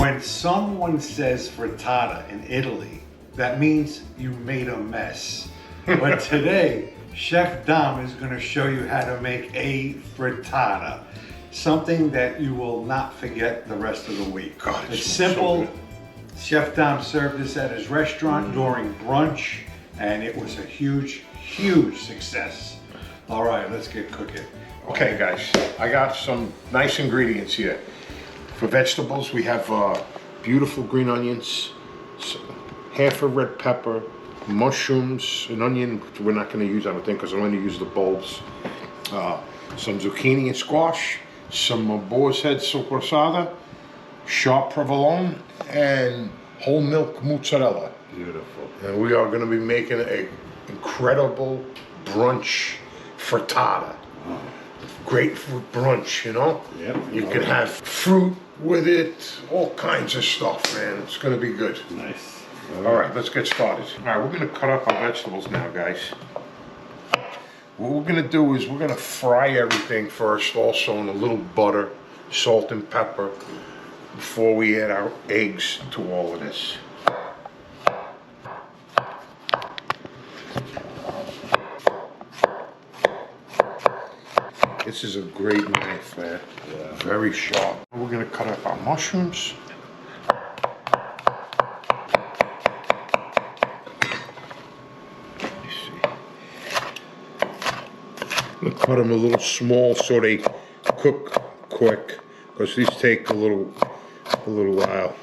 When someone says frittata in Italy, that means you made a mess. But today, Chef Dom is going to show you how to make a frittata. Something that you will not forget the rest of the week. God, it's simple. So Chef Dom served this at his restaurant during brunch, and it was a huge, huge success. All right, let's get cooking. Okay, guys, I got some nice ingredients here. For vegetables, we have beautiful green onions, half a red pepper, mushrooms, an onion, which we're not going to use, I don't think, because I'm going to use the bulbs. Some zucchini and squash, some boar's head soppressata, sharp provolone, and whole milk mozzarella. Beautiful. And we are going to be making an incredible brunch frittata. Oh. Great for brunch, you know? Yep. You can have fruit with it, all kinds of stuff, man. It's going to be good. Nice. All right, let's get started. All right, we're going to cut up our vegetables now, guys. What we're going to do is we're going to fry everything first, also in a little butter, salt and pepper, before we add our eggs to all of this. This is a great knife, man. Yeah. Very sharp. We're going to cut up our mushrooms. I'm gonna cut them a little small so they cook quick, because these take a little while.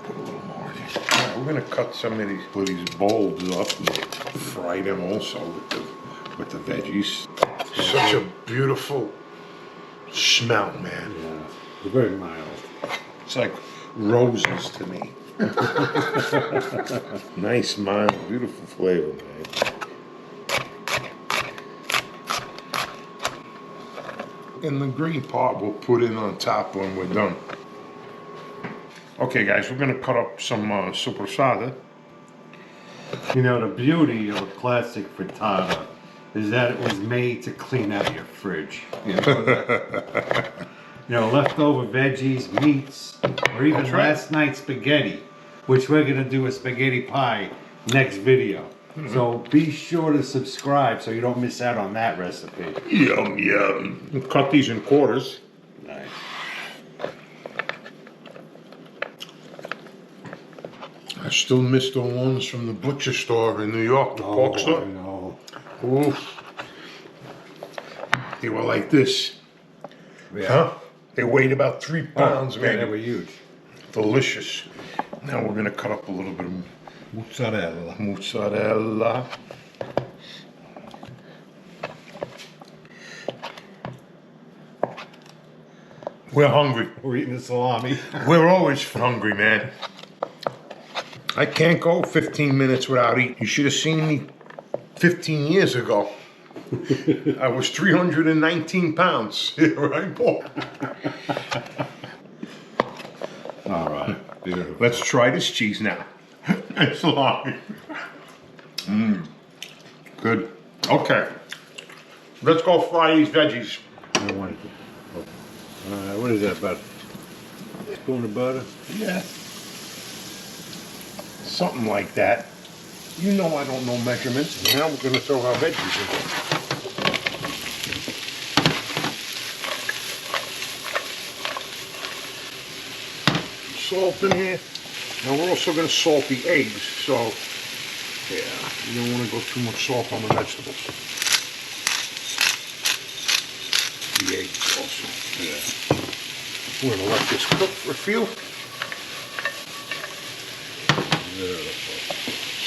Put a little more in here. All right, we're gonna cut some of these bulbs up and fry them also with the veggies. Such a beautiful smell, man. Yeah, very mild. It's like roses to me. Nice, mild, beautiful flavor, man. And the green part we'll put in on top when we're done. Okay, guys, we're gonna cut up some soppressata. You know, the beauty of a classic frittata is that it was made to clean out your fridge. You know, leftover veggies, meats, or even last night's spaghetti, which we're gonna do a spaghetti pie next video. So be sure to subscribe so you don't miss out on that recipe. Yum, yum. We'll cut these in quarters. Nice. I still miss the ones from the butcher store in New York, the pork store. I know. Oof. They were like this. Yeah. Huh? They weighed about 3 pounds, man. They were huge. Delicious. Now we're gonna cut up a little bit of mozzarella. We're hungry. We're eating the salami. We're always hungry, man. I can't go 15 minutes without eating. You should have seen me 15 years ago. I was 319 pounds. Right, Paul? All right. Beautiful. Let's try this cheese now. It's salami. Good. Okay. Let's go fry these veggies. I want it. What is that, about a spoon of butter? Yeah. Something like that. You know I don't know measurements. Now we're going to throw our veggies in. Salt in here. Now we're also going to salt the eggs, so yeah, you don't want to go too much salt on the vegetables. The eggs also. Yeah. We're going to let this cook for a few. Beautiful.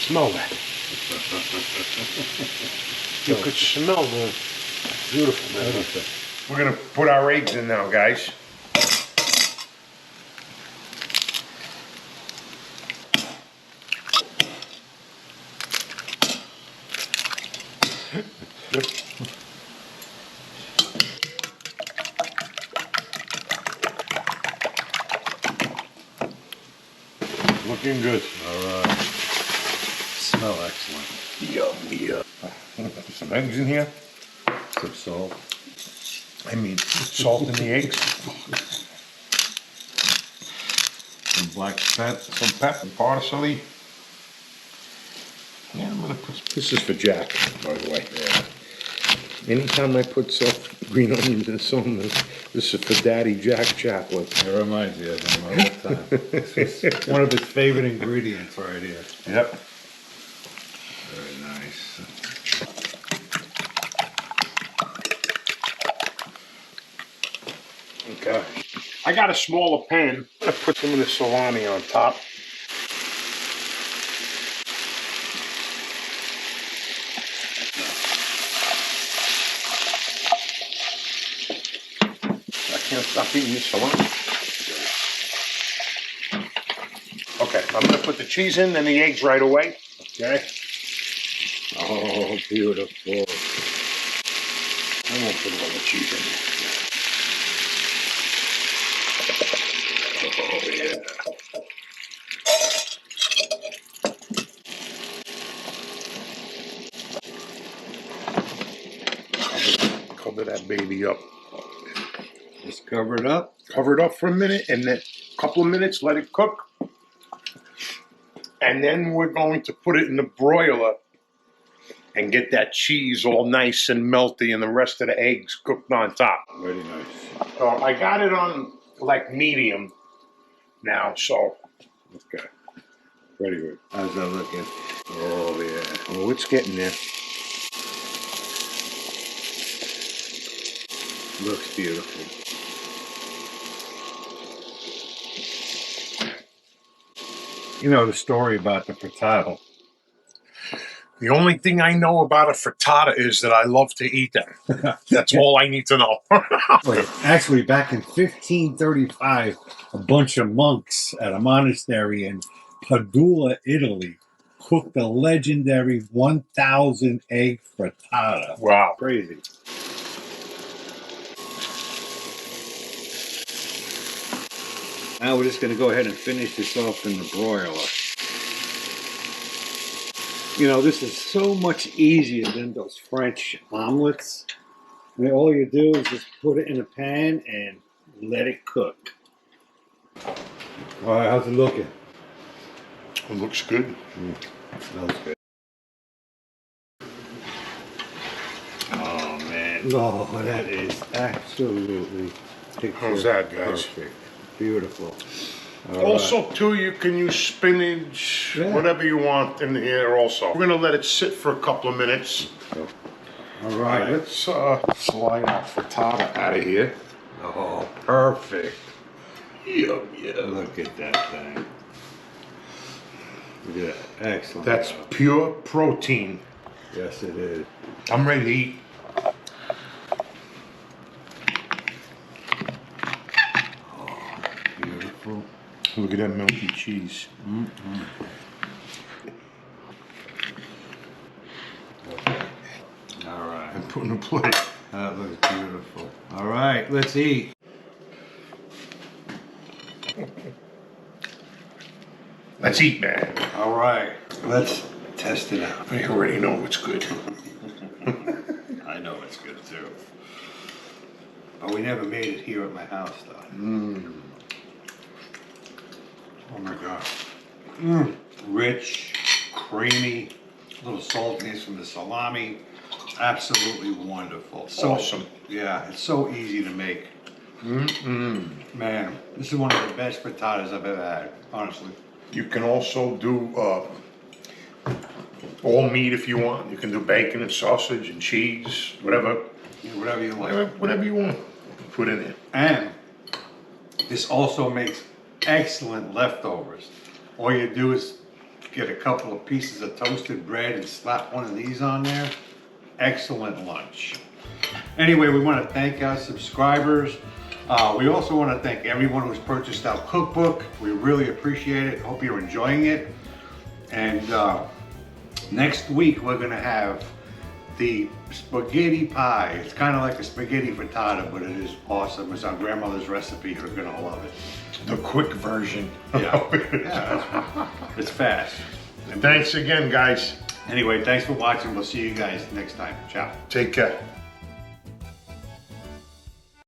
Smell that. You could smell the beautiful. We're going to put our eggs in now, guys. Looking good. All right. Smell excellent. Yum, yum. Put some eggs in here. Some salt. I mean, salt in the eggs. Some black pepper. Some pepper, parsley. Yeah, I'm gonna put. This is for Jack, by the way. Yeah. Anytime I put green onions in something, this is for Daddy Jack Chaplin. It reminds me of him all the time. This is one of his favorite ingredients right here. Yep. Very nice. Okay. I got a smaller pan. I put some of the salami on top. I can't stop eating this salami. Okay, I'm gonna put the cheese in, then the eggs right away. Okay. Oh, beautiful. I won't put all the cheese in there. Oh, yeah. Cover that baby up. Just cover it up. Cover it up for a minute, and then a couple of minutes, let it cook. And then we're going to put it in the broiler and get that cheese all nice and melty and the rest of the eggs cooked on top. Very nice. So I got it on like medium now, so. Okay. Very good. How's that looking? Oh, yeah. Oh, it's getting there. Looks beautiful. You know the story about the frittata. The only thing I know about a frittata is that I love to eat them. That's all I need to know. Actually, back in 1535, a bunch of monks at a monastery in Padula, Italy, cooked the legendary 1,000 egg frittata. Wow. Crazy. Now we're just going to go ahead and finish this off in the broiler. You know, this is so much easier than those French omelets. I mean, all you do is just put it in a pan and let it cook. All right, how's it looking? It looks good. Smells good. Oh, man. Oh, that is absolutely How's that, guys? Perfect. Beautiful. All also, too, you can use spinach, whatever you want in here also. We're going to let it sit for a couple of minutes. All right, Let's slide our frittata out of here. Oh, perfect. Yeah. Look at that thing. Look at that. Excellent. That's pure protein. Yes, it is. I'm ready to eat. Beautiful. Look at that melty cheese. Okay. All right. And put in a plate. That looks beautiful. All right, let's eat. Let's eat, man. All right, let's test it out. I already know it's good. I know it's good too. But we never made it here at my house though. Oh my God. Rich, creamy, a little saltiness from the salami. Absolutely wonderful. So, Awesome. Yeah, it's so easy to make. Man, this is one of the best frittatas I've ever had, honestly. You can also do all meat if you want. You can do bacon and sausage and cheese, whatever. Yeah, whatever you like. Whatever you want, put in there. And this also makes excellent leftovers. All you do is get a couple of pieces of toasted bread and slap one of these on there. Excellent lunch. Anyway, we want to thank our subscribers. We also want to thank everyone who's purchased our cookbook. We really appreciate it. Hope you're enjoying it. And next week we're going to have the spaghetti pie. It's kind of like a spaghetti frittata, but it is awesome. It's our grandmother's recipe. You're going to love it. The quick version. Yeah, it's fast. And thanks again, guys. Anyway, thanks for watching. We'll see you guys next time. Ciao. Take care.